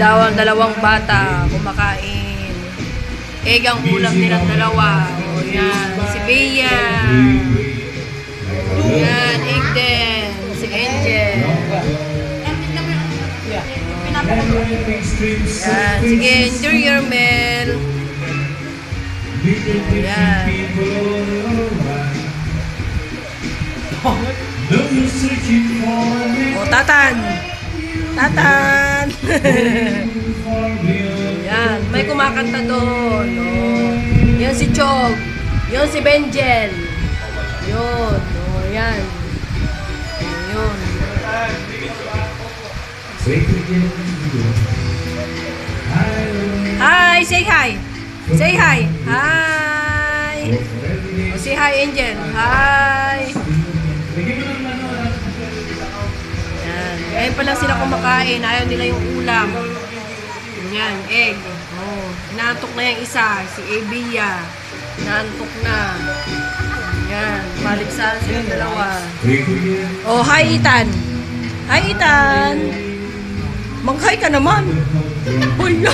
Dalawang bata kumakain. Egg ang ulam nilang dalawa. O yan, si Bea. Yan, egg din. Si Angel. Yan, sige, enjoy your meal. Yan. O, Tatan. Tatan. Yan, may kumakanta doon. O, yan si Chog. Yan si Benjel. Yun. O, yan. Yun. Hi, say hi. Say hi. Hi. O, say hi, Angel. Hi. Yan. Ngayon pa lang sila kumakain. Ayaw nila yung ulam. Yan, egg. Oh, inaantok na yung isa. Si Abia. Inaantok na. Yan. Paligsahan silang dalawa. Oh, hi, Ethan. Hi, Ethan. Mag-hi ka naman. Uy,